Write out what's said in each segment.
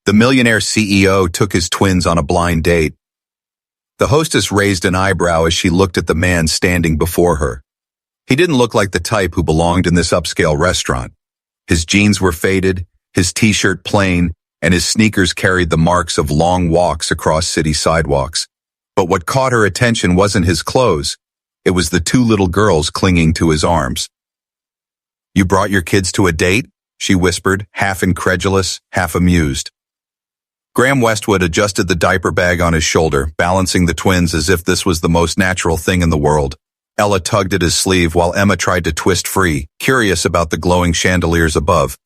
The Millionaire CEO took his twins on a blind date. The hostess raised an eyebrow as she looked at the man standing before her. He didn't look like the type who belonged in this upscale restaurant. His jeans were faded, his t-shirt plain, and his sneakers carried the marks of long walks across city sidewalks. But what caught her attention wasn't his clothes. It was the two little girls clinging to his arms. "You brought your kids to a date?" she whispered, half incredulous, half amused. Graham Westwood adjusted the diaper bag on his shoulder, balancing the twins as if this was the most natural thing in the world. Ella tugged at his sleeve while Emma tried to twist free, curious about the glowing chandeliers above.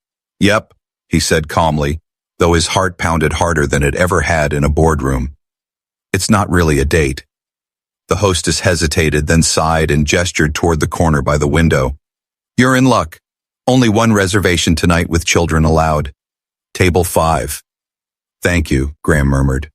"Yep," he said calmly, though his heart pounded harder than it ever had in a boardroom. "It's not really a date." The hostess hesitated, then sighed and gestured toward the corner by the window. "You're in luck. Only one reservation tonight with children allowed. Table 5. "Thank you," Graham murmured.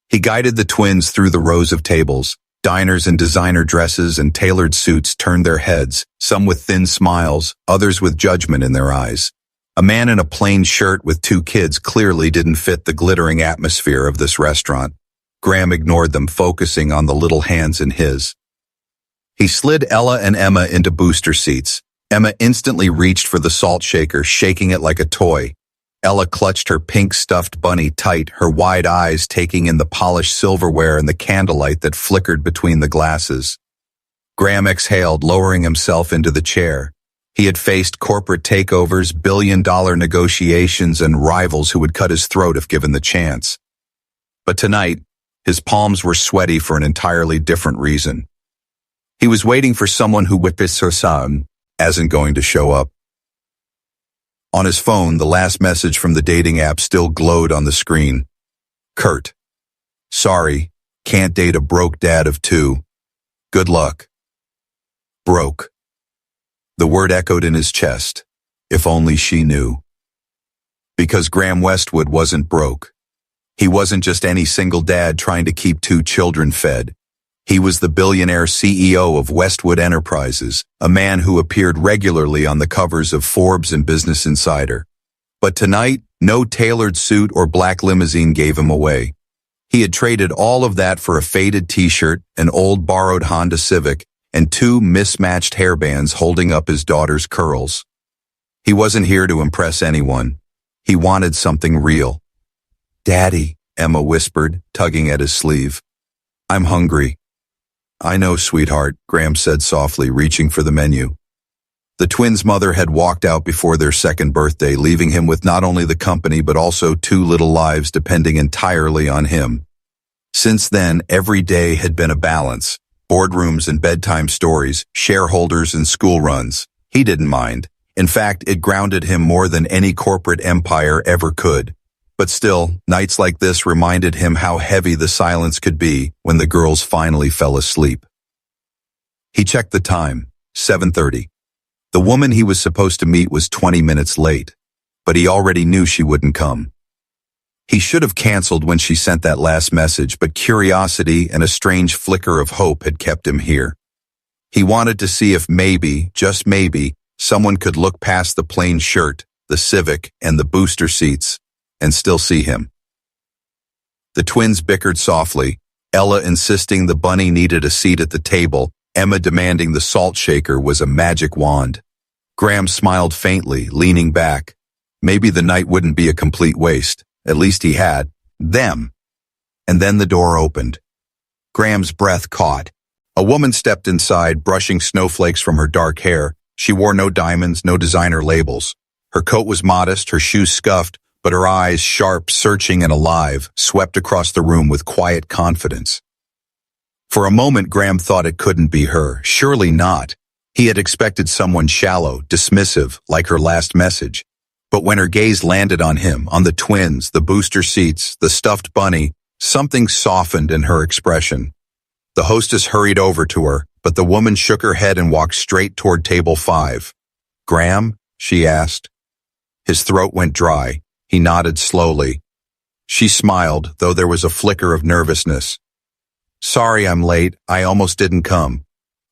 He guided the twins through the rows of tables. Diners in designer dresses and tailored suits turned their heads, some with thin smiles, others with judgment in their eyes. A man in a plain shirt with two kids clearly didn't fit the glittering atmosphere of this restaurant. Graham ignored them, focusing on the little hands in his. He slid Ella and Emma into booster seats. Emma instantly reached for the salt shaker, shaking it like a toy. Ella clutched her pink stuffed bunny tight, her wide eyes taking in the polished silverware and the candlelight that flickered between the glasses. Graham exhaled, lowering himself into the chair. He had faced corporate takeovers, billion-dollar negotiations, and rivals who would cut his throat if given the chance. But tonight, his palms were sweaty for an entirely different reason. He was waiting for someone who isn't going to show up. On his phone, the last message from the dating app still glowed on the screen. "Kurt. Sorry, can't date a broke dad of 2. Good luck." Broke. The word echoed in his chest. If only she knew. Because Graham Westwood wasn't broke. He wasn't just any single dad trying to keep 2 children fed. He was the billionaire CEO of Westwood Enterprises, a man who appeared regularly on the covers of Forbes and Business Insider. But tonight, no tailored suit or black limousine gave him away. He had traded all of that for a faded t-shirt, an old borrowed Honda Civic, and 2 mismatched hairbands holding up his daughter's curls. He wasn't here to impress anyone. He wanted something real. "Daddy," Emma whispered, tugging at his sleeve. "I'm hungry." "I know, sweetheart," Graham said softly, reaching for the menu. The twins' mother had walked out before their second birthday, leaving him with not only the company but also 2 little lives depending entirely on him. Since then, every day had been a balance. Boardrooms and bedtime stories, shareholders and school runs. He didn't mind. In fact, it grounded him more than any corporate empire ever could. But still, nights like this reminded him how heavy the silence could be when the girls finally fell asleep. He checked the time, 7:30. The woman he was supposed to meet was 20 minutes late, but he already knew she wouldn't come. He should have canceled when she sent that last message, but curiosity and a strange flicker of hope had kept him here. He wanted to see if maybe, just maybe, someone could look past the plain shirt, the Civic, and the booster seats, and still see him. The twins bickered softly, Ella insisting the bunny needed a seat at the table, Emma demanding the salt shaker was a magic wand. Graham smiled faintly, leaning back. Maybe the night wouldn't be a complete waste. At least he had them. And then the door opened. Graham's breath caught. A woman stepped inside, brushing snowflakes from her dark hair. She wore no diamonds, no designer labels. Her coat was modest, her shoes scuffed, but her eyes, sharp, searching, and alive, swept across the room with quiet confidence. For a moment, Graham thought it couldn't be her. Surely not. He had expected someone shallow, dismissive, like her last message. But when her gaze landed on him, on the twins, the booster seats, the stuffed bunny, something softened in her expression. The hostess hurried over to her, but the woman shook her head and walked straight toward table 5. "Graham?" she asked. His throat went dry. He nodded slowly. She smiled, though there was a flicker of nervousness. "Sorry I'm late. I almost didn't come."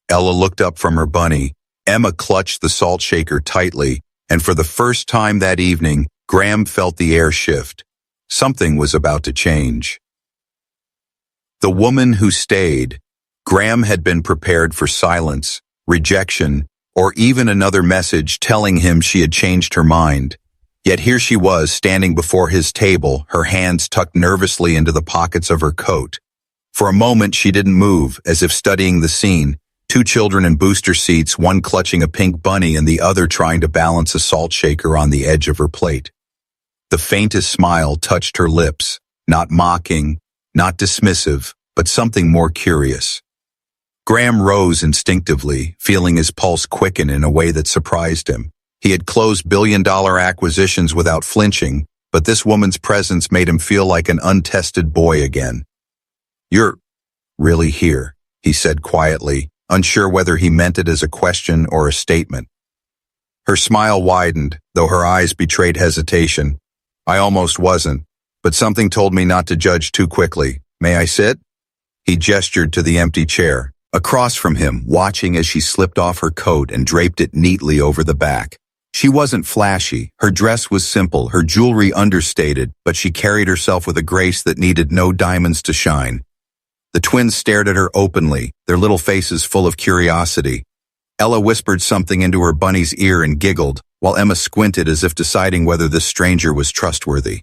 Ella looked up from her bunny. Emma clutched the salt shaker tightly, and for the first time that evening, Graham felt the air shift. Something was about to change. The woman who stayed. Graham had been prepared for silence, rejection, or even another message telling him she had changed her mind. Yet here she was, standing before his table, her hands tucked nervously into the pockets of her coat. For a moment she didn't move, as if studying the scene, two children in booster seats, one clutching a pink bunny and the other trying to balance a salt shaker on the edge of her plate. The faintest smile touched her lips, not mocking, not dismissive, but something more curious. Graham rose instinctively, feeling his pulse quicken in a way that surprised him. He had closed billion-dollar acquisitions without flinching, but this woman's presence made him feel like an untested boy again. "You're really here," he said quietly, unsure whether he meant it as a question or a statement. Her smile widened, though her eyes betrayed hesitation. "I almost wasn't, but something told me not to judge too quickly. May I sit?" He gestured to the empty chair, across from him, watching as she slipped off her coat and draped it neatly over the back. She wasn't flashy, her dress was simple, her jewelry understated, but she carried herself with a grace that needed no diamonds to shine. The twins stared at her openly, their little faces full of curiosity. Ella whispered something into her bunny's ear and giggled, while Emma squinted as if deciding whether this stranger was trustworthy.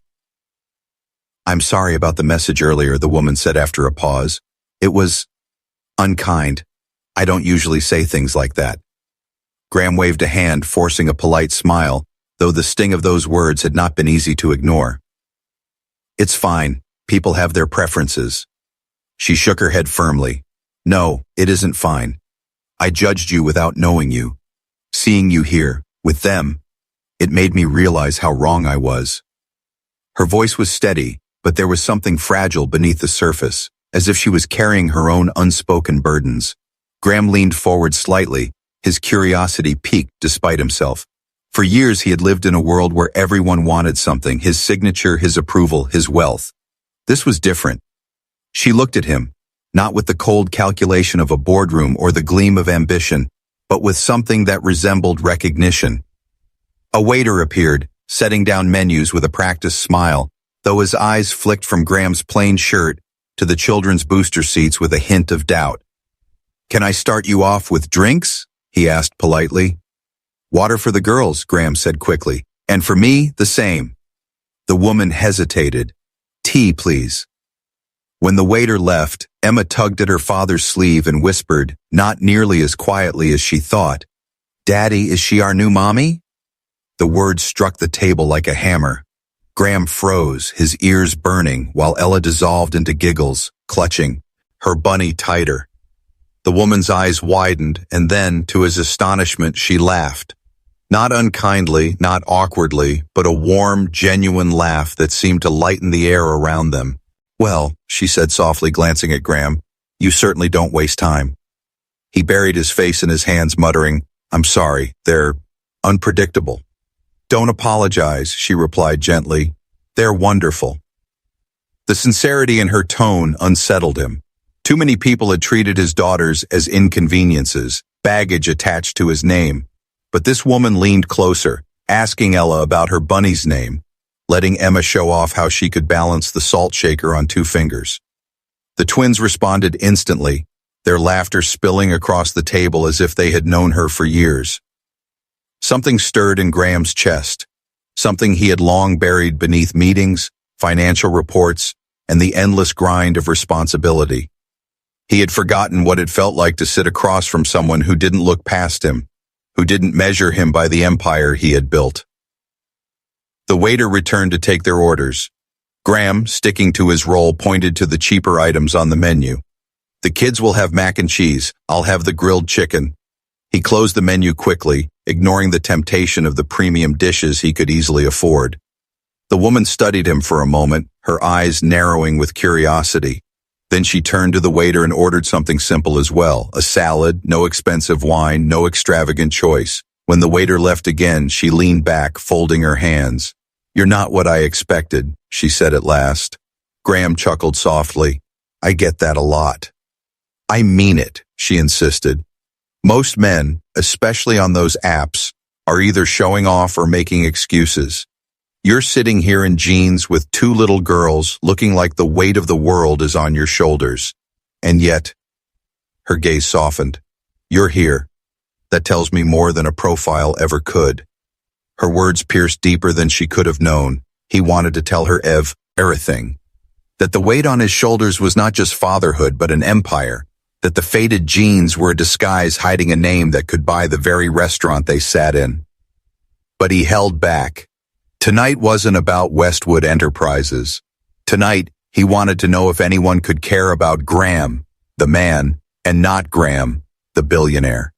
"I'm sorry about the message earlier," the woman said after a pause. "It was unkind. I don't usually say things like that." Graham waved a hand, forcing a polite smile, though the sting of those words had not been easy to ignore. "It's fine. People have their preferences." She shook her head firmly. "No, it isn't fine. I judged you without knowing you. Seeing you here, with them, it made me realize how wrong I was." Her voice was steady, but there was something fragile beneath the surface, as if she was carrying her own unspoken burdens. Graham leaned forward slightly, his curiosity piqued despite himself. For years he had lived in a world where everyone wanted something, his signature, his approval, his wealth. This was different. She looked at him, not with the cold calculation of a boardroom or the gleam of ambition, but with something that resembled recognition. A waiter appeared, setting down menus with a practiced smile, though his eyes flicked from Graham's plain shirt to the children's booster seats with a hint of doubt. "Can I start you off with drinks?" he asked politely. "Water for the girls," Graham said quickly. "And for me, the same." The woman hesitated. "Tea, please." When the waiter left, Emma tugged at her father's sleeve and whispered, not nearly as quietly as she thought, "Daddy, is she our new mommy?" The words struck the table like a hammer. Graham froze, his ears burning, while Ella dissolved into giggles, clutching her bunny tighter. The woman's eyes widened, and then, to his astonishment, she laughed. Not unkindly, not awkwardly, but a warm, genuine laugh that seemed to lighten the air around them. "Well," she said softly, glancing at Graham, "you certainly don't waste time." He buried his face in his hands, muttering, "I'm sorry, they're unpredictable." "Don't apologize," she replied gently. "They're wonderful." The sincerity in her tone unsettled him. Too many people had treated his daughters as inconveniences, baggage attached to his name. But this woman leaned closer, asking Ella about her bunny's name, letting Emma show off how she could balance the salt shaker on 2 fingers. The twins responded instantly, their laughter spilling across the table as if they had known her for years. Something stirred in Graham's chest, something he had long buried beneath meetings, financial reports, and the endless grind of responsibility. He had forgotten what it felt like to sit across from someone who didn't look past him, who didn't measure him by the empire he had built. The waiter returned to take their orders. Graham, sticking to his role, pointed to the cheaper items on the menu. "The kids will have mac and cheese. I'll have the grilled chicken." He closed the menu quickly, ignoring the temptation of the premium dishes he could easily afford. The woman studied him for a moment, her eyes narrowing with curiosity. Then she turned to the waiter and ordered something simple as well, a salad, no expensive wine, no extravagant choice. When the waiter left again, she leaned back, folding her hands. "You're not what I expected," she said at last. Graham chuckled softly. "I get that a lot." "I mean it," she insisted. "Most men, especially on those apps, are either showing off or making excuses. You're sitting here in jeans with two little girls, looking like the weight of the world is on your shoulders. And yet, her gaze softened. You're here. That tells me more than a profile ever could. Her words pierced deeper than she could have known. He wanted to tell her everything. That the weight on his shoulders was not just fatherhood, but an empire. That the faded jeans were a disguise hiding a name that could buy the very restaurant they sat in. But he held back. Tonight wasn't about Westwood Enterprises. Tonight, he wanted to know if anyone could care about Graham, the man, and not Graham, the billionaire.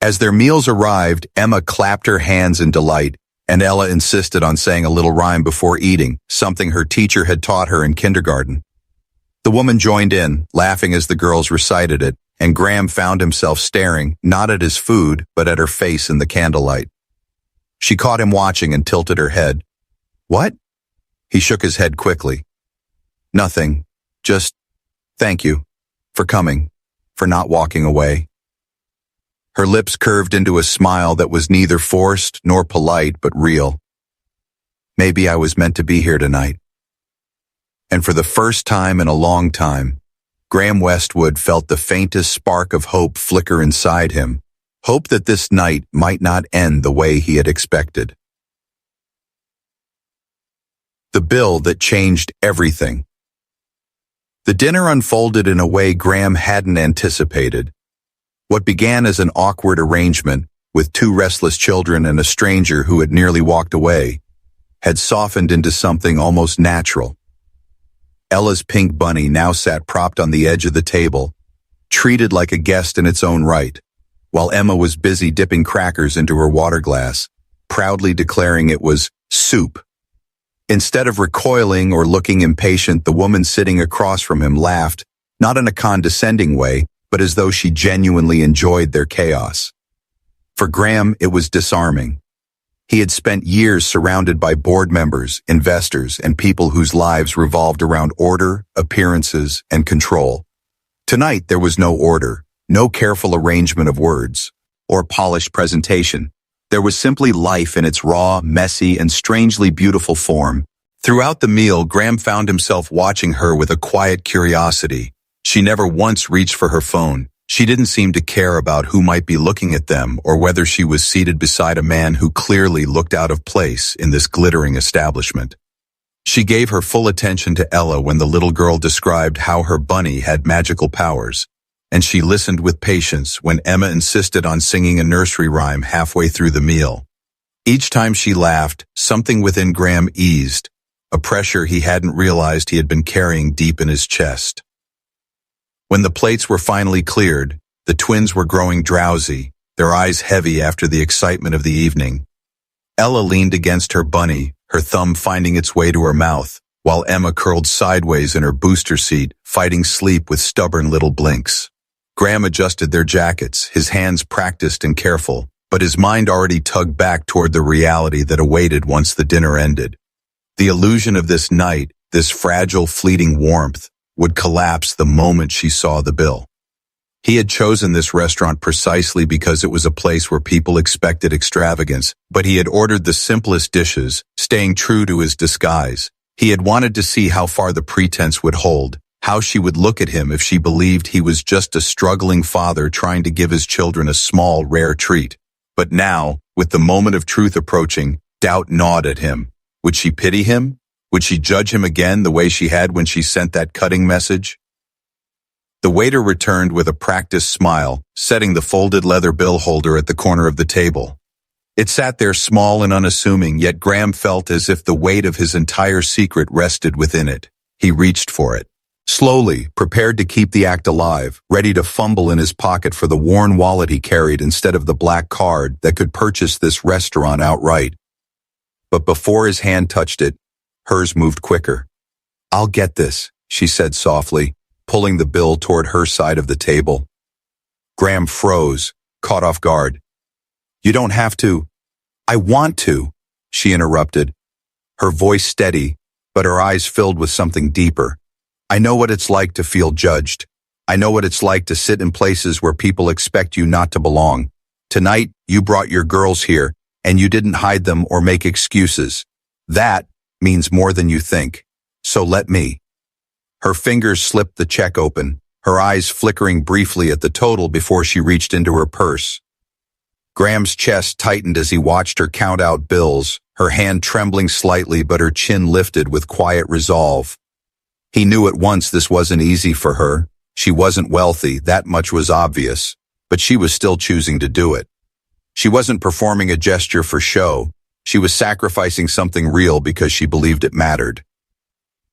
As their meals arrived, Emma clapped her hands in delight, and Ella insisted on saying a little rhyme before eating, something her teacher had taught her in kindergarten. The woman joined in, laughing as the girls recited it, and Graham found himself staring, not at his food, but at her face in the candlelight. She caught him watching and tilted her head. What? He shook his head quickly. Nothing. Just, thank you. For coming. For not walking away. Her lips curved into a smile that was neither forced nor polite, but real. Maybe I was meant to be here tonight. And for the first time in a long time, Graham Westwood felt the faintest spark of hope flicker inside him. Hope that this night might not end the way he had expected. The bill that changed everything. The dinner unfolded in a way Graham hadn't anticipated. What began as an awkward arrangement, with two restless children and a stranger who had nearly walked away, had softened into something almost natural. Ella's pink bunny now sat propped on the edge of the table, treated like a guest in its own right, while Emma was busy dipping crackers into her water glass, proudly declaring it was soup. Instead of recoiling or looking impatient, the woman sitting across from him laughed, not in a condescending way, but as though she genuinely enjoyed their chaos. For Graham, it was disarming. He had spent years surrounded by board members, investors, and people whose lives revolved around order, appearances, and control. Tonight, there was no order, no careful arrangement of words, or polished presentation. There was simply life in its raw, messy, and strangely beautiful form. Throughout the meal, Graham found himself watching her with a quiet curiosity. She never once reached for her phone. She didn't seem to care about who might be looking at them or whether she was seated beside a man who clearly looked out of place in this glittering establishment. She gave her full attention to Ella when the little girl described how her bunny had magical powers, and she listened with patience when Emma insisted on singing a nursery rhyme halfway through the meal. Each time she laughed, something within Graham eased, a pressure he hadn't realized he had been carrying deep in his chest. When the plates were finally cleared, the twins were growing drowsy, their eyes heavy after the excitement of the evening. Ella leaned against her bunny, her thumb finding its way to her mouth, while Emma curled sideways in her booster seat, fighting sleep with stubborn little blinks. Graham adjusted their jackets, his hands practiced and careful, but his mind already tugged back toward the reality that awaited once the dinner ended. The illusion of this night, this fragile, fleeting warmth, would collapse the moment she saw the bill. He had chosen this restaurant precisely because it was a place where people expected extravagance, but he had ordered the simplest dishes, staying true to his disguise. He had wanted to see how far the pretense would hold, how she would look at him if she believed he was just a struggling father trying to give his children a small, rare treat. But now, with the moment of truth approaching, doubt gnawed at him. Would she pity him? Would she judge him again the way she had when she sent that cutting message? The waiter returned with a practiced smile, setting the folded leather bill holder at the corner of the table. It sat there small and unassuming, yet Graham felt as if the weight of his entire secret rested within it. He reached for it. Slowly, prepared to keep the act alive, ready to fumble in his pocket for the worn wallet he carried instead of the black card that could purchase this restaurant outright. But before his hand touched it, hers moved quicker. "I'll get this," she said softly, pulling the bill toward her side of the table. Graham froze, caught off guard. "You don't have to." "I want to," she interrupted, her voice steady, but her eyes filled with something deeper. "I know what it's like to feel judged. I know what it's like to sit in places where people expect you not to belong. Tonight, you brought your girls here, And you didn't hide them or make excuses. That means more than you think. So let me. Her fingers slipped the check open, her eyes flickering briefly at the total before she reached into her purse. Graham's chest tightened as he watched her count out bills, her hand trembling slightly but her chin lifted with quiet resolve. He knew at once this wasn't easy for her. She wasn't wealthy, that much was obvious, but she was still choosing to do it. She wasn't performing a gesture for show. She was sacrificing something real because she believed it mattered.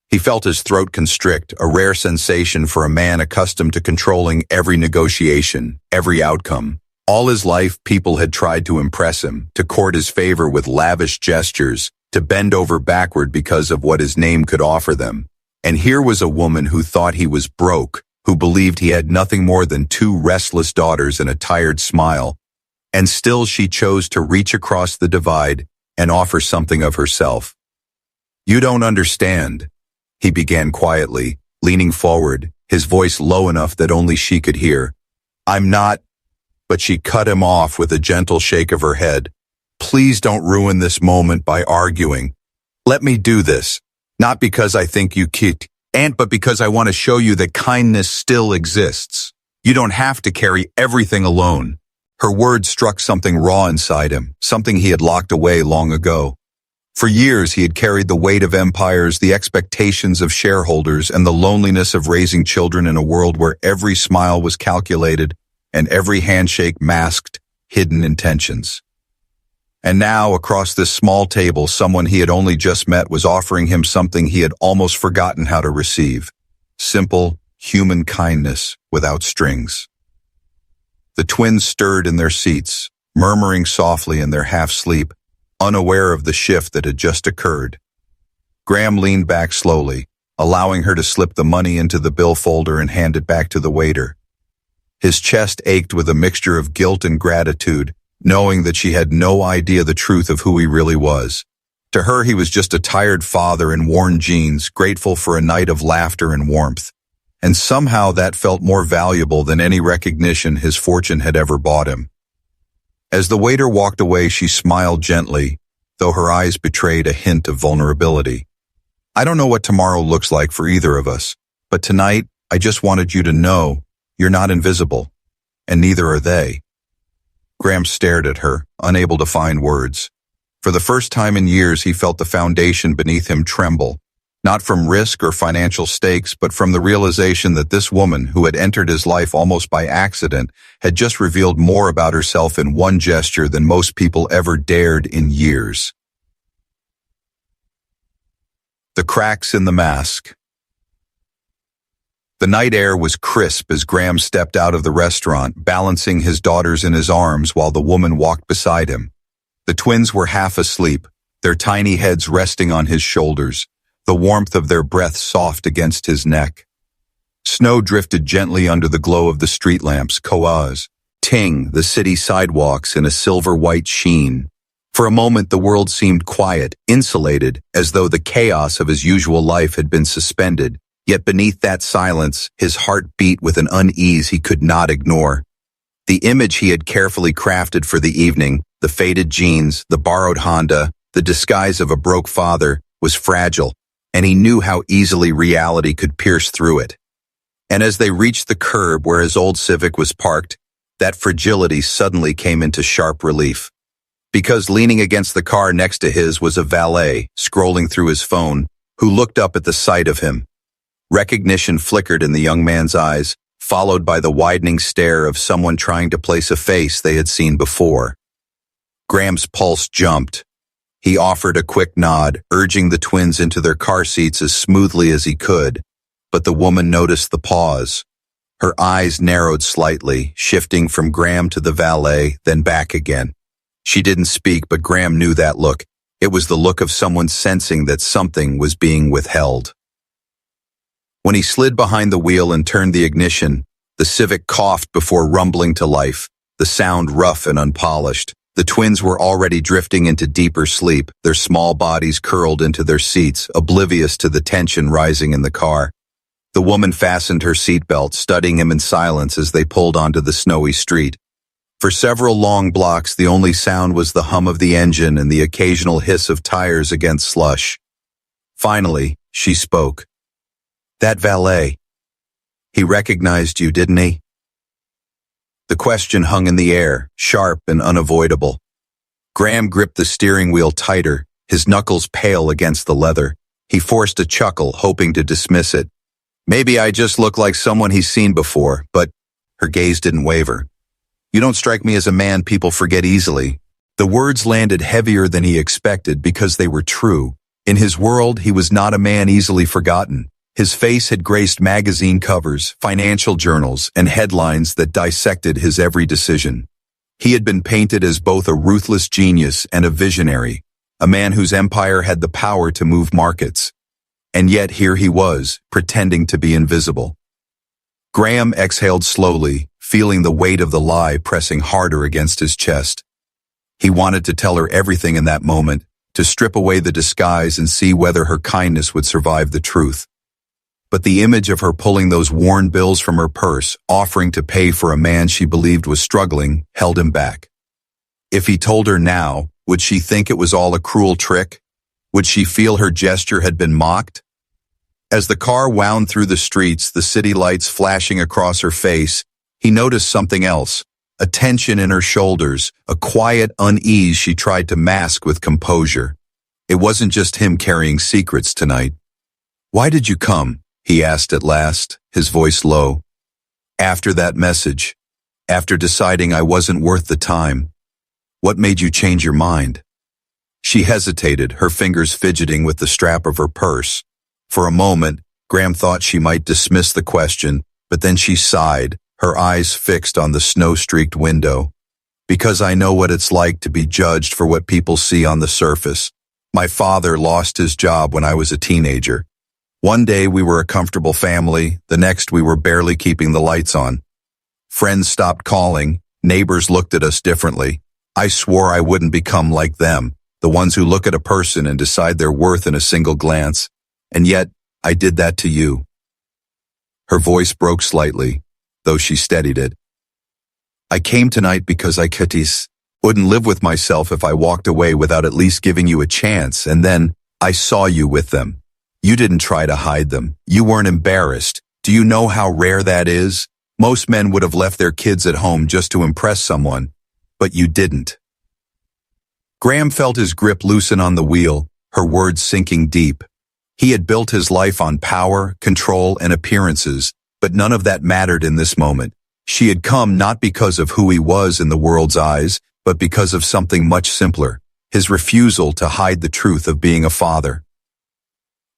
He felt his throat constrict, a rare sensation for a man accustomed to controlling every negotiation, every outcome. All his life, people had tried to impress him, to court his favor with lavish gestures, to bend over backward because of what his name could offer them. And here was a woman who thought he was broke, who believed he had nothing more than 2 restless daughters and a tired smile. And still she chose to reach across the divide and offer something of herself. "You don't understand," he began quietly, leaning forward, his voice low enough that only she could hear. "I'm not..." But she cut him off with a gentle shake of her head. "Please don't ruin this moment by arguing. Let me do this, not because I think you cute, but because I want to show you that kindness still exists. You don't have to carry everything alone." Her words struck something raw inside him, something he had locked away long ago. For years he had carried the weight of empires, the expectations of shareholders, and the loneliness of raising children in a world where every smile was calculated and every handshake masked hidden intentions. And now, across this small table, someone he had only just met was offering him something he had almost forgotten how to receive. Simple, human kindness without strings. The twins stirred in their seats, murmuring softly in their half-sleep, unaware of the shift that had just occurred. Graham leaned back slowly, allowing her to slip the money into the bill folder and hand it back to the waiter. His chest ached with a mixture of guilt and gratitude, knowing that she had no idea the truth of who he really was. To her, he was just a tired father in worn jeans, grateful for a night of laughter and warmth. And somehow that felt more valuable than any recognition his fortune had ever bought him. As the waiter walked away, she smiled gently, though her eyes betrayed a hint of vulnerability. "I don't know what tomorrow looks like for either of us, but tonight I just wanted you to know you're not invisible, and neither are they." Graham stared at her, unable to find words. For the first time in years, he felt the foundation beneath him tremble, not from risk or financial stakes, but from the realization that this woman, who had entered his life almost by accident, had just revealed more about herself in one gesture than most people ever dared in years. The cracks in the mask. The night air was crisp as Graham stepped out of the restaurant, balancing his daughters in his arms while the woman walked beside him. The twins were half asleep, their tiny heads resting on his shoulders, the warmth of their breath soft against his neck. Snow drifted gently under the glow of the street lamps, ting the city sidewalks in a silver-white sheen. For a moment the world seemed quiet, insulated, as though the chaos of his usual life had been suspended. Yet beneath that silence, his heart beat with an unease he could not ignore. The image he had carefully crafted for the evening, the faded jeans, the borrowed Honda, the disguise of a broke father, was fragile, and he knew how easily reality could pierce through it. And as they reached the curb where his old Civic was parked, that fragility suddenly came into sharp relief. Because leaning against the car next to his was a valet, scrolling through his phone, who looked up at the sight of him. Recognition flickered in the young man's eyes, followed by the widening stare of someone trying to place a face they had seen before. Graham's pulse jumped. He offered a quick nod, urging the twins into their car seats as smoothly as he could, but the woman noticed the pause. Her eyes narrowed slightly, shifting from Graham to the valet, then back again. She didn't speak, but Graham knew that look. It was the look of someone sensing that something was being withheld. When he slid behind the wheel and turned the ignition, the Civic coughed before rumbling to life, the sound rough and unpolished. The twins were already drifting into deeper sleep, their small bodies curled into their seats, oblivious to the tension rising in the car. The woman fastened her seatbelt, studying him in silence as they pulled onto the snowy street. For several long blocks, the only sound was the hum of the engine and the occasional hiss of tires against slush. Finally, she spoke. "That valet. He recognized you, didn't he?" The question hung in the air, sharp and unavoidable. Graham gripped the steering wheel tighter, his knuckles pale against the leather. He forced a chuckle, hoping to dismiss it. "Maybe I just look like someone he's seen before," but her gaze didn't waver. "You don't strike me as a man people forget easily." The words landed heavier than he expected because they were true. In his world, he was not a man easily forgotten. His face had graced magazine covers, financial journals, and headlines that dissected his every decision. He had been painted as both a ruthless genius and a visionary, a man whose empire had the power to move markets. And yet here he was, pretending to be invisible. Graham exhaled slowly, feeling the weight of the lie pressing harder against his chest. He wanted to tell her everything in that moment, to strip away the disguise and see whether her kindness would survive the truth. But the image of her pulling those worn bills from her purse, offering to pay for a man she believed was struggling, held him back. If he told her now, would she think it was all a cruel trick? Would she feel her gesture had been mocked? As the car wound through the streets, the city lights flashing across her face, he noticed something else, a tension in her shoulders, a quiet unease she tried to mask with composure. It wasn't just him carrying secrets tonight. "Why did you come?" he asked at last, his voice low. "After that message, after deciding I wasn't worth the time, what made you change your mind?" She hesitated, her fingers fidgeting with the strap of her purse. For a moment, Graham thought she might dismiss the question, but then she sighed, her eyes fixed on the snow-streaked window. "Because I know what it's like to be judged for what people see on the surface. My father lost his job when I was a teenager. One day we were a comfortable family, the next we were barely keeping the lights on. Friends stopped calling, neighbors looked at us differently. I swore I wouldn't become like them, the ones who look at a person and decide their worth in a single glance. And yet, I did that to you." Her voice broke slightly, though she steadied it. "I came tonight because I wouldn't live with myself if I walked away without at least giving you a chance, and then I saw you with them. You didn't try to hide them. You weren't embarrassed. Do you know how rare that is? Most men would have left their kids at home just to impress someone, but you didn't." Graham felt his grip loosen on the wheel, her words sinking deep. He had built his life on power, control, and appearances, but none of that mattered in this moment. She had come not because of who he was in the world's eyes, but because of something much simpler, his refusal to hide the truth of being a father.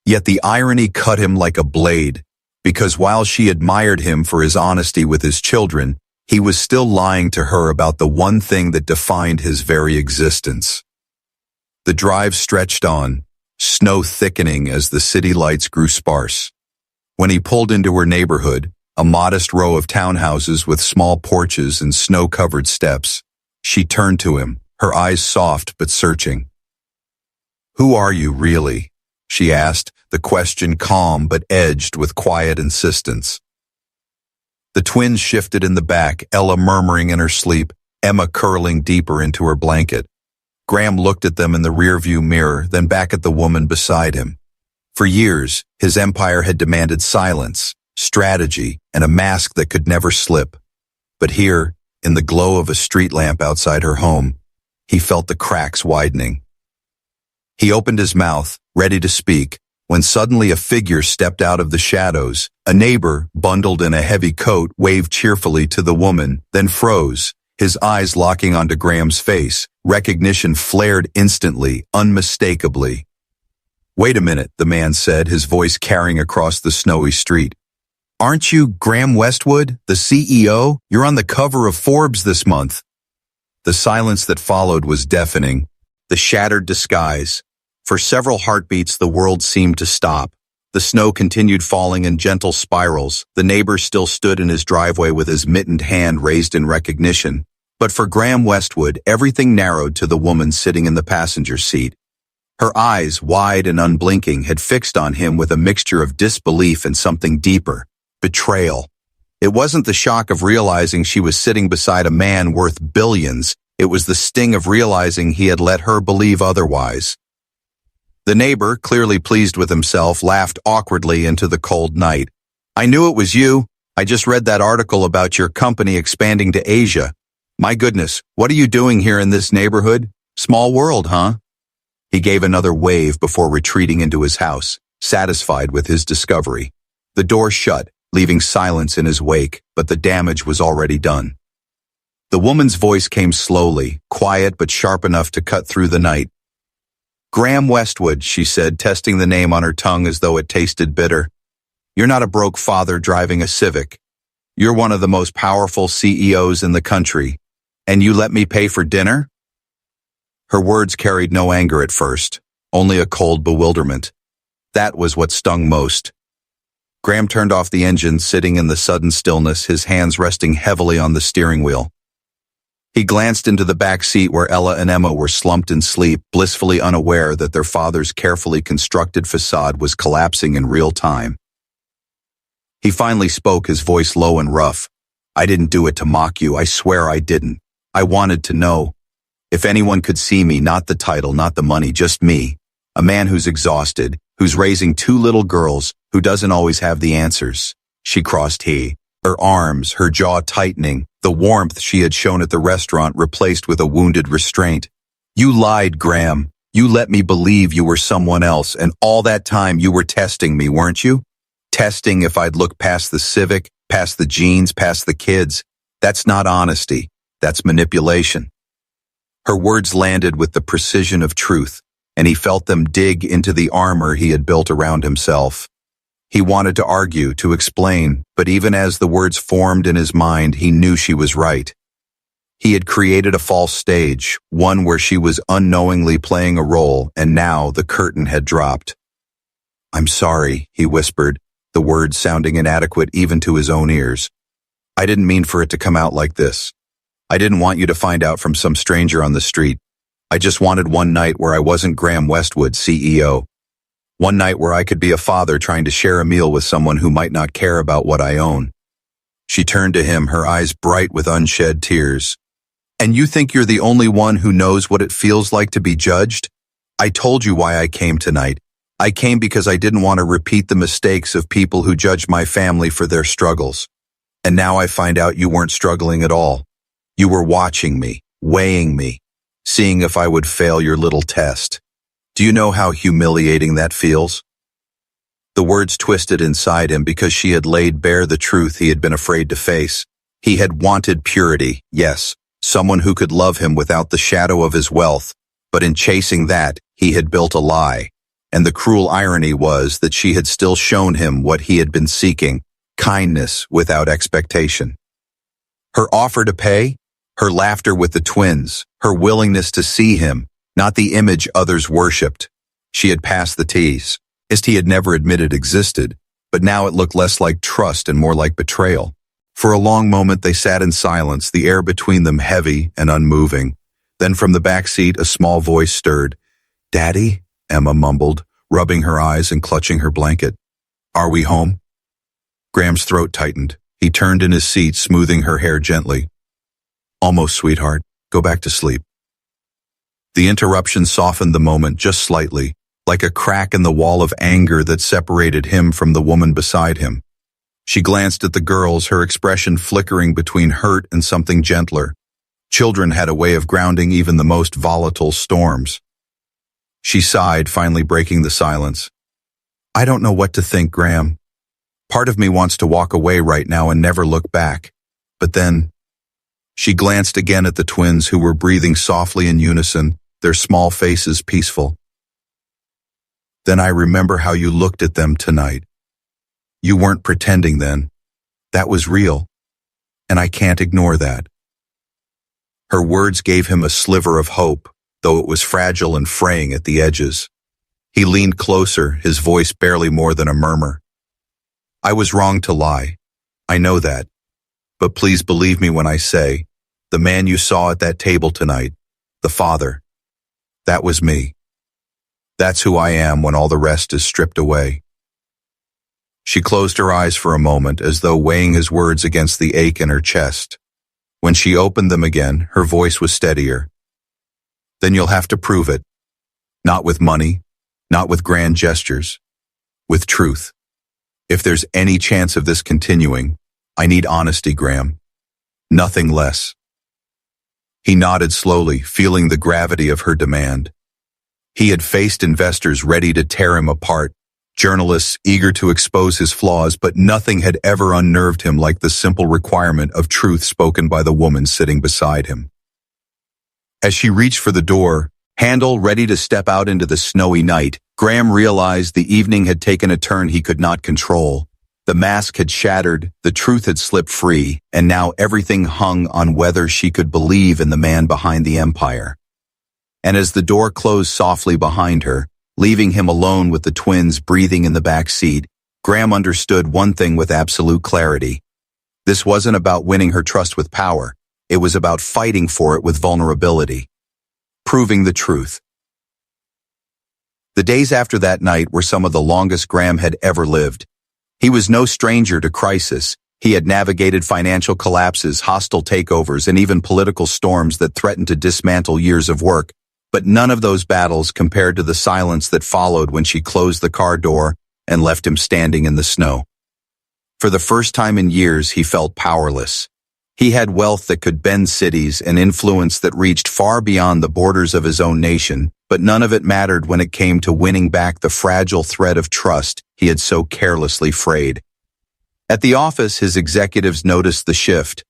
Yet the irony cut him like a blade, because while she admired him for his honesty with his children, he was still lying to her about the one thing that defined his very existence. The drive stretched on, snow thickening as the city lights grew sparse. When he pulled into her neighborhood, a modest row of townhouses with small porches and snow-covered steps, she turned to him, her eyes soft but searching. "Who are you, really?" she asked, the question calm but edged with quiet insistence. The twins shifted in the back, Ella murmuring in her sleep, Emma curling deeper into her blanket. Graham looked at them in the rearview mirror, then back at the woman beside him. For years, his empire had demanded silence, strategy, and a mask that could never slip. But here, in the glow of a street lamp outside her home, he felt the cracks widening. He opened his mouth, ready to speak, when suddenly a figure stepped out of the shadows. A neighbor, bundled in a heavy coat, waved cheerfully to the woman, then froze, his eyes locking onto Graham's face. Recognition flared instantly, unmistakably. "Wait a minute," the man said, his voice carrying across the snowy street. "Aren't you Graham Westwood, the CEO? You're on the cover of Forbes this month." The silence that followed was deafening, the shattered disguise. For several heartbeats, the world seemed to stop. The snow continued falling in gentle spirals. The neighbor still stood in his driveway with his mittened hand raised in recognition. But for Graham Westwood, everything narrowed to the woman sitting in the passenger seat. Her eyes, wide and unblinking, had fixed on him with a mixture of disbelief and something deeper, betrayal. It wasn't the shock of realizing she was sitting beside a man worth billions. It was the sting of realizing he had let her believe otherwise. The neighbor, clearly pleased with himself, laughed awkwardly into the cold night. "I knew it was you. I just read that article about your company expanding to Asia. My goodness, what are you doing here in this neighborhood? Small world, huh?" He gave another wave before retreating into his house, satisfied with his discovery. The door shut, leaving silence in his wake, but the damage was already done. The woman's voice came slowly, quiet but sharp enough to cut through the night. "Graham Westwood," she said, testing the name on her tongue as though it tasted bitter. "You're not a broke father driving a Civic. You're one of the most powerful CEOs in the country. And you let me pay for dinner?" Her words carried no anger at first, only a cold bewilderment. That was what stung most. Graham turned off the engine, sitting in the sudden stillness, his hands resting heavily on the steering wheel. He glanced into the back seat where Ella and Emma were slumped in sleep, blissfully unaware that their father's carefully constructed facade was collapsing in real time. He finally spoke, his voice low and rough. "I didn't do it to mock you. I swear I didn't. I wanted to know. If anyone could see me, not the title, not the money, just me. A man who's exhausted, who's raising 2 little girls, who doesn't always have the answers." She crossed her arms, her jaw tightening, the warmth she had shown at the restaurant replaced with a wounded restraint. "You lied, Graham. You let me believe you were someone else, and all that time you were testing me, weren't you? Testing if I'd look past the Civic, past the jeans, past the kids. That's not honesty. That's manipulation." Her words landed with the precision of truth, and he felt them dig into the armor he had built around himself. He wanted to argue, to explain, but even as the words formed in his mind, he knew she was right. He had created a false stage, one where she was unknowingly playing a role, and now the curtain had dropped. "I'm sorry," he whispered, the words sounding inadequate even to his own ears. "I didn't mean for it to come out like this. I didn't want you to find out from some stranger on the street. I just wanted one night where I wasn't Graham Westwood, CEO. One night where I could be a father trying to share a meal with someone who might not care about what I own." She turned to him, her eyes bright with unshed tears. "And you think you're the only one who knows what it feels like to be judged? I told you why I came tonight. I came because I didn't want to repeat the mistakes of people who judged my family for their struggles. And now I find out you weren't struggling at all. You were watching me, weighing me, seeing if I would fail your little test. Do you know how humiliating that feels?" The words twisted inside him because she had laid bare the truth he had been afraid to face. He had wanted purity, yes, someone who could love him without the shadow of his wealth, but in chasing that, he had built a lie. And the cruel irony was that she had still shown him what he had been seeking, kindness without expectation. Her offer to pay, her laughter with the twins, her willingness to see him, not the image others worshipped. She had passed the tease. He had never admitted existed, but now it looked less like trust and more like betrayal. For a long moment they sat in silence, the air between them heavy and unmoving. Then from the back seat a small voice stirred. "Daddy?" Emma mumbled, rubbing her eyes and clutching her blanket. "Are we home?" Graham's throat tightened. He turned in his seat, smoothing her hair gently. "Almost, sweetheart. Go back to sleep." The interruption softened the moment just slightly, like a crack in the wall of anger that separated him from the woman beside him. She glanced at the girls, her expression flickering between hurt and something gentler. Children had a way of grounding even the most volatile storms. She sighed, finally breaking the silence. "I don't know what to think, Graham. Part of me wants to walk away right now and never look back. But then..." She glanced again at the twins who were breathing softly in unison, their small faces peaceful. "Then I remember how you looked at them tonight. You weren't pretending then. That was real. And I can't ignore that." Her words gave him a sliver of hope, though it was fragile and fraying at the edges. He leaned closer, his voice barely more than a murmur. "I was wrong to lie. I know that. But please believe me when I say, the man you saw at that table tonight, the father, that was me. That's who I am when all the rest is stripped away." She closed her eyes for a moment as though weighing his words against the ache in her chest. When she opened them again, her voice was steadier. Then you'll have to prove it. Not with money, not with grand gestures, with truth. If there's any chance of this continuing, I need honesty, Graham. Nothing less. He nodded slowly, feeling the gravity of her demand. He had faced investors ready to tear him apart, journalists eager to expose his flaws, but nothing had ever unnerved him like the simple requirement of truth spoken by the woman sitting beside him. As she reached for the door, handle ready to step out into the snowy night, Graham realized the evening had taken a turn he could not control. The mask had shattered, the truth had slipped free, and now everything hung on whether she could believe in the man behind the empire. And as the door closed softly behind her, leaving him alone with the twins breathing in the back seat, Graham understood one thing with absolute clarity. This wasn't about winning her trust with power. It was about fighting for it with vulnerability. Proving the truth. The days after that night were some of the longest Graham had ever lived. He was no stranger to crisis. He had navigated financial collapses, hostile takeovers, and even political storms that threatened to dismantle years of work. But none of those battles compared to the silence that followed when she closed the car door and left him standing in the snow. For the first time in years, he felt powerless. He had wealth that could bend cities and influence that reached far beyond the borders of his own nation, but none of it mattered when it came to winning back the fragile thread of trust he had so carelessly frayed. At the office, his executives noticed the shift.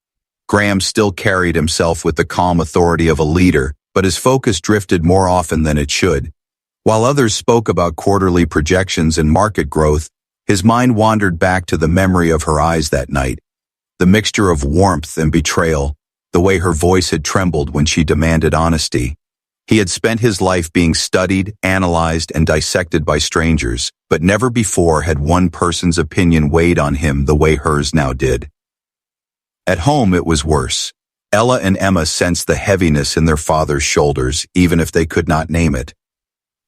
Graham still carried himself with the calm authority of a leader, but his focus drifted more often than it should. While others spoke about quarterly projections and market growth, his mind wandered back to the memory of her eyes that night. The mixture of warmth and betrayal, the way her voice had trembled when she demanded honesty. He had spent his life being studied, analyzed, and dissected by strangers, but never before had one person's opinion weighed on him the way hers now did. At home, it was worse. Ella and Emma sensed the heaviness in their father's shoulders, even if they could not name it.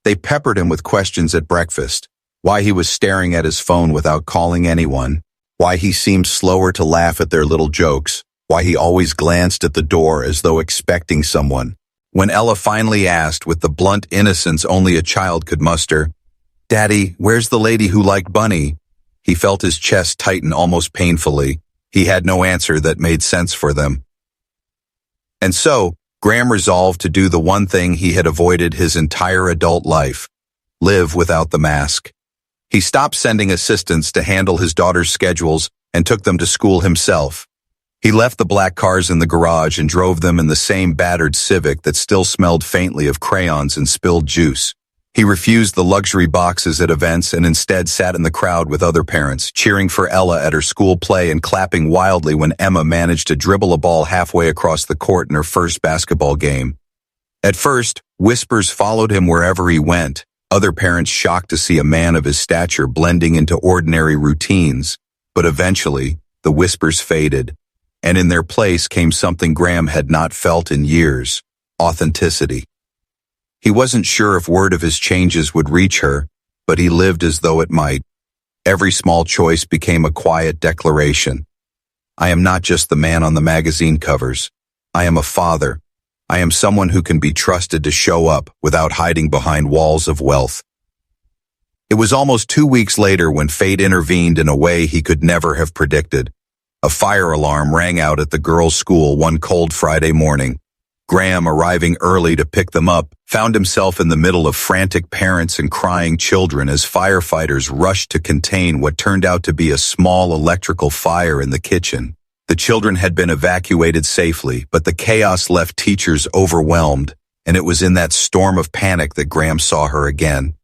They peppered him with questions at breakfast: why he was staring at his phone without calling anyone, why he seemed slower to laugh at their little jokes, why he always glanced at the door as though expecting someone. When Ella finally asked, with the blunt innocence only a child could muster, "Daddy, where's the lady who liked Bunny?" he felt his chest tighten almost painfully. He had no answer that made sense for them. And so, Graham resolved to do the one thing he had avoided his entire adult life: live without the mask. He stopped sending assistants to handle his daughter's schedules and took them to school himself. He left the black cars in the garage and drove them in the same battered Civic that still smelled faintly of crayons and spilled juice. He refused the luxury boxes at events and instead sat in the crowd with other parents, cheering for Ella at her school play and clapping wildly when Emma managed to dribble a ball halfway across the court in her first basketball game. At first, whispers followed him wherever he went, other parents shocked to see a man of his stature blending into ordinary routines. But eventually, the whispers faded, and in their place came something Graham had not felt in years: authenticity. He wasn't sure if word of his changes would reach her, but he lived as though it might. Every small choice became a quiet declaration. I am not just the man on the magazine covers. I am a father. I am someone who can be trusted to show up without hiding behind walls of wealth. It was almost 2 weeks later when fate intervened in a way he could never have predicted. A fire alarm rang out at the girls' school one cold Friday morning. Graham, arriving early to pick them up, found himself in the middle of frantic parents and crying children as firefighters rushed to contain what turned out to be a small electrical fire in the kitchen. The children had been evacuated safely, but the chaos left teachers overwhelmed, and it was in that storm of panic that Graham saw her again.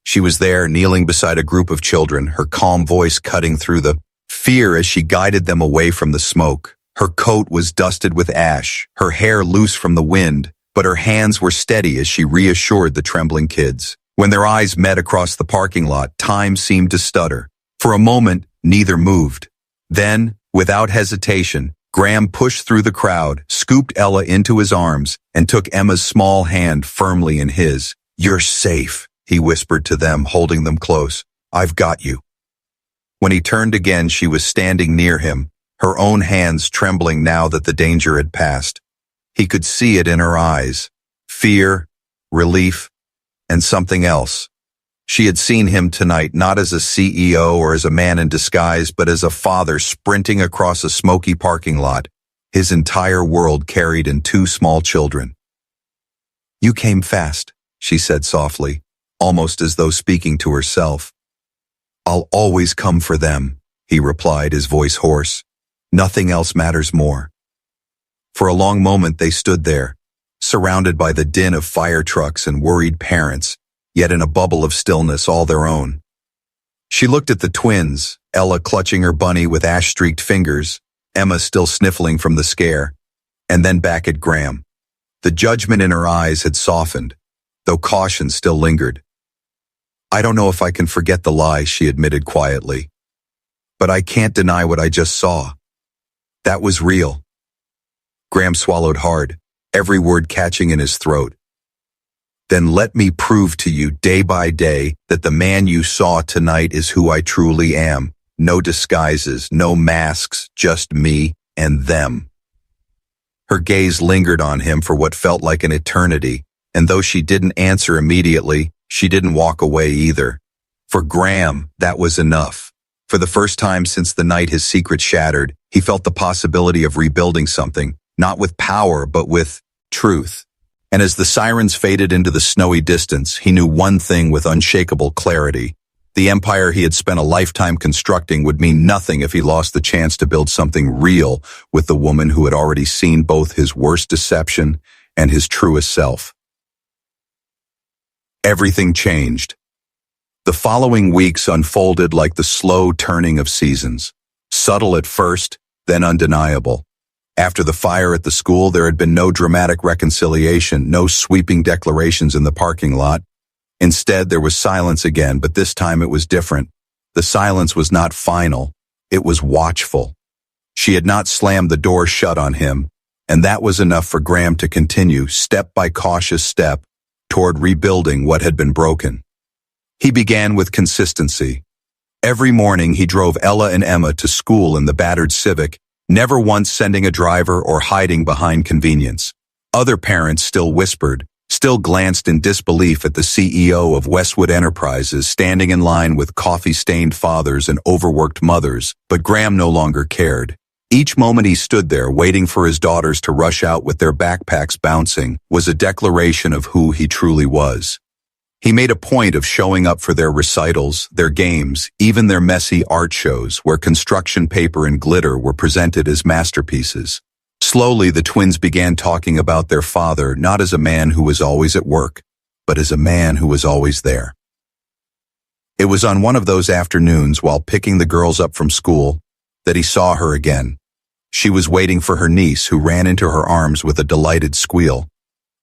She was there, kneeling beside a group of children, her calm voice cutting through the fear as she guided them away from the smoke. Her coat was dusted with ash, her hair loose from the wind, but her hands were steady as she reassured the trembling kids. When their eyes met across the parking lot, time seemed to stutter. For a moment, neither moved. Then, without hesitation, Graham pushed through the crowd, scooped Ella into his arms, and took Emma's small hand firmly in his. "You're safe," he whispered to them, holding them close. "I've got you." When he turned again, she was standing near him, her own hands trembling now that the danger had passed. He could see it in her eyes. Fear, relief, and something else. She had seen him tonight not as a CEO or as a man in disguise, but as a father sprinting across a smoky parking lot, his entire world carried in two small children. "You came fast," she said softly, almost as though speaking to herself. "I'll always come for them," he replied, his voice hoarse. "Nothing else matters more." For a long moment they stood there, surrounded by the din of fire trucks and worried parents, yet in a bubble of stillness all their own. She looked at the twins, Ella clutching her bunny with ash-streaked fingers, Emma still sniffling from the scare, and then back at Graham. The judgment in her eyes had softened, though caution still lingered. "I don't know if I can forget the lie," she admitted quietly. "But I can't deny what I just saw. That was real." Graham swallowed hard, every word catching in his throat. "Then let me prove to you day by day that the man you saw tonight is who I truly am. No disguises, no masks, just me and them." Her gaze lingered on him for what felt like an eternity, and though she didn't answer immediately, she didn't walk away either. For Graham, that was enough. For the first time since the night his secret shattered, he felt the possibility of rebuilding something, not with power but with truth. And as the sirens faded into the snowy distance, he knew one thing with unshakable clarity. The empire he had spent a lifetime constructing would mean nothing if he lost the chance to build something real with the woman who had already seen both his worst deception and his truest self. Everything changed. The following weeks unfolded like the slow turning of seasons. Subtle at first, then undeniable. After the fire at the school, there had been no dramatic reconciliation, no sweeping declarations in the parking lot. Instead, there was silence again, but this time it was different. The silence was not final. It was watchful. She had not slammed the door shut on him, and that was enough for Graham to continue, step by cautious step, toward rebuilding what had been broken. He began with consistency. Every morning he drove Ella and Emma to school in the battered Civic, never once sending a driver or hiding behind convenience. Other parents still whispered, still glanced in disbelief at the CEO of Westwood Enterprises standing in line with coffee-stained fathers and overworked mothers, but Graham no longer cared. Each moment he stood there waiting for his daughters to rush out with their backpacks bouncing was a declaration of who he truly was. He made a point of showing up for their recitals, their games, even their messy art shows where construction paper and glitter were presented as masterpieces. Slowly, the twins began talking about their father not as a man who was always at work, but as a man who was always there. It was on one of those afternoons while picking the girls up from school that he saw her again. She was waiting for her niece, who ran into her arms with a delighted squeal.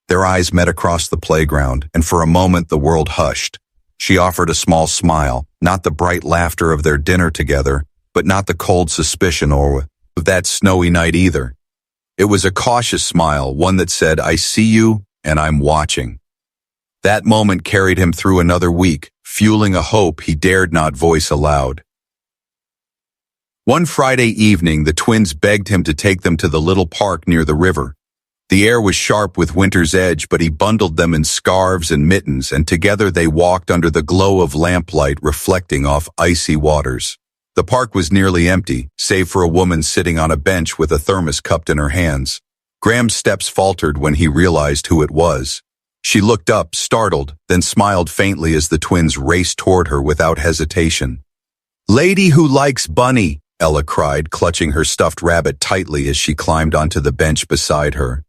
Their eyes met across the playground, and for a moment the world hushed. She offered a small smile, not the bright laughter of their dinner together, but not the cold suspicion or of that snowy night either. It was a cautious smile, one that said, "I see you, and I'm watching." That moment carried him through another week, fueling a hope he dared not voice aloud. One Friday evening, the twins begged him to take them to the little park near the river. The air was sharp with winter's edge, but he bundled them in scarves and mittens, and together they walked under the glow of lamplight reflecting off icy waters. The park was nearly empty, save for a woman sitting on a bench with a thermos cupped in her hands. Graham's steps faltered when he realized who it was. She looked up, startled, then smiled faintly as the twins raced toward her without hesitation. "Lady who likes bunny," Ella cried, clutching her stuffed rabbit tightly as she climbed onto the bench beside her.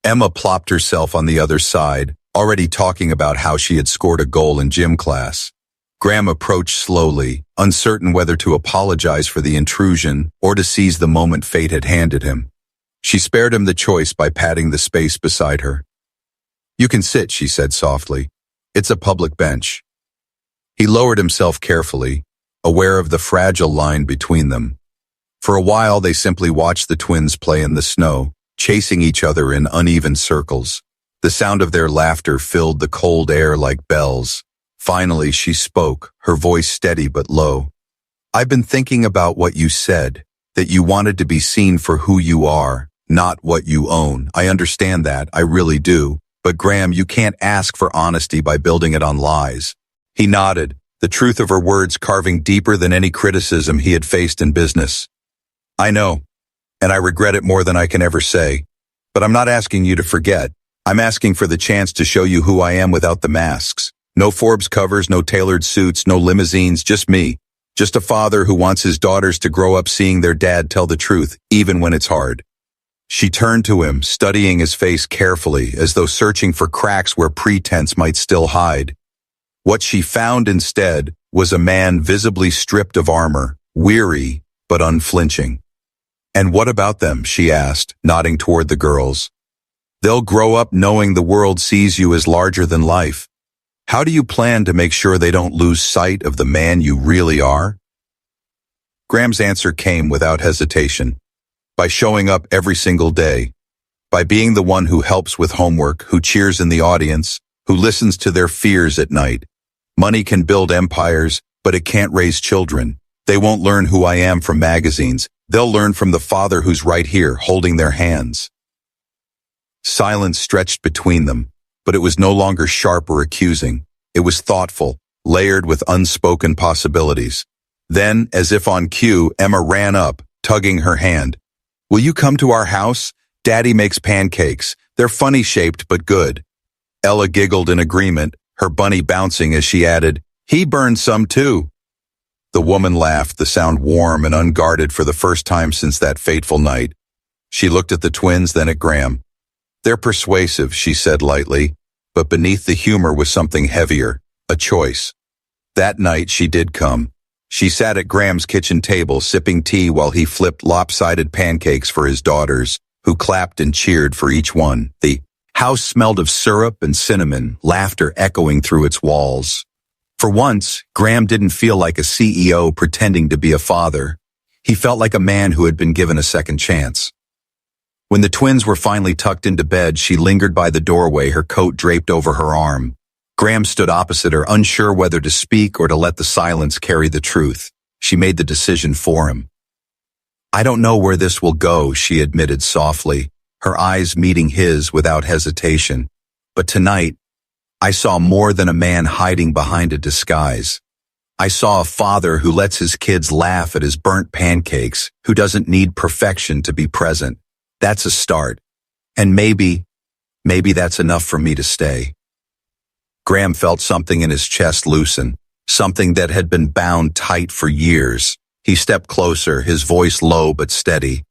Emma plopped herself on the other side, already talking about how she had scored a goal in gym class. Graham approached slowly, uncertain whether to apologize for the intrusion or to seize the moment fate had handed him. She spared him the choice by patting the space beside her. "You can sit," she said softly. "It's a public bench." He lowered himself carefully, aware of the fragile line between them. For a while they simply watched the twins play in the snow, chasing each other in uneven circles. The sound of their laughter filled the cold air like bells. Finally she spoke, her voice steady but low. I've been thinking about what you said, that you wanted to be seen for who you are, not what you own. I understand that, I really do. But Graham, you can't ask for honesty by building it on lies. He nodded, the truth of her words carving deeper than any criticism he had faced in business. I know, and I regret it more than I can ever say. But I'm not asking you to forget. I'm asking for the chance to show you who I am without the masks. No Forbes covers, no tailored suits, no limousines, just me. Just a father who wants his daughters to grow up seeing their dad tell the truth, even when it's hard. She turned to him, studying his face carefully, as though searching for cracks where pretense might still hide. What she found instead was a man visibly stripped of armor, weary but unflinching. And what about them? She asked, nodding toward the girls. They'll grow up knowing the world sees you as larger than life. How do you plan to make sure they don't lose sight of the man you really are? Graham's answer came without hesitation. By showing up every single day. By being the one who helps with homework, who cheers in the audience, who listens to their fears at night. Money can build empires, but it can't raise children. They won't learn who I am from magazines. They'll learn from the father who's right here, holding their hands. Silence stretched between them, but it was no longer sharp or accusing. It was thoughtful, layered with unspoken possibilities. Then, as if on cue, Emma ran up, tugging her hand. Will you come to our house? Daddy makes pancakes. They're funny-shaped but good. Ella giggled in agreement, her bunny bouncing as she added, he burned some too. The woman laughed, the sound warm and unguarded for the first time since that fateful night. She looked at the twins, then at Graham. They're persuasive, she said lightly, but beneath the humor was something heavier, a choice. That night she did come. She sat at Graham's kitchen table sipping tea while he flipped lopsided pancakes for his daughters, who clapped and cheered for each one. The house smelled of syrup and cinnamon, laughter echoing through its walls. For once, Graham didn't feel like a CEO pretending to be a father. He felt like a man who had been given a second chance. When the twins were finally tucked into bed, she lingered by the doorway, her coat draped over her arm. Graham stood opposite her, unsure whether to speak or to let the silence carry the truth. She made the decision for him. I don't know where this will go, she admitted softly, her eyes meeting his without hesitation. But tonight, I saw more than a man hiding behind a disguise. I saw a father who lets his kids laugh at his burnt pancakes, who doesn't need perfection to be present. That's a start. And maybe that's enough for me to stay. Graham felt something in his chest loosen, something that had been bound tight for years. He stepped closer, his voice low but steady.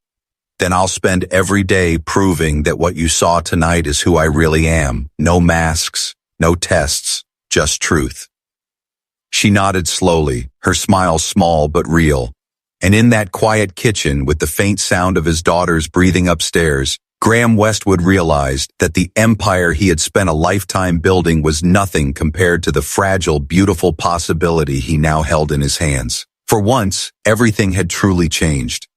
Then I'll spend every day proving that what you saw tonight is who I really am. No masks, no tests, just truth. She nodded slowly, her smile small but real. And in that quiet kitchen, with the faint sound of his daughters breathing upstairs, Graham Westwood realized that the empire he had spent a lifetime building was nothing compared to the fragile, beautiful possibility he now held in his hands. For once, everything had truly changed.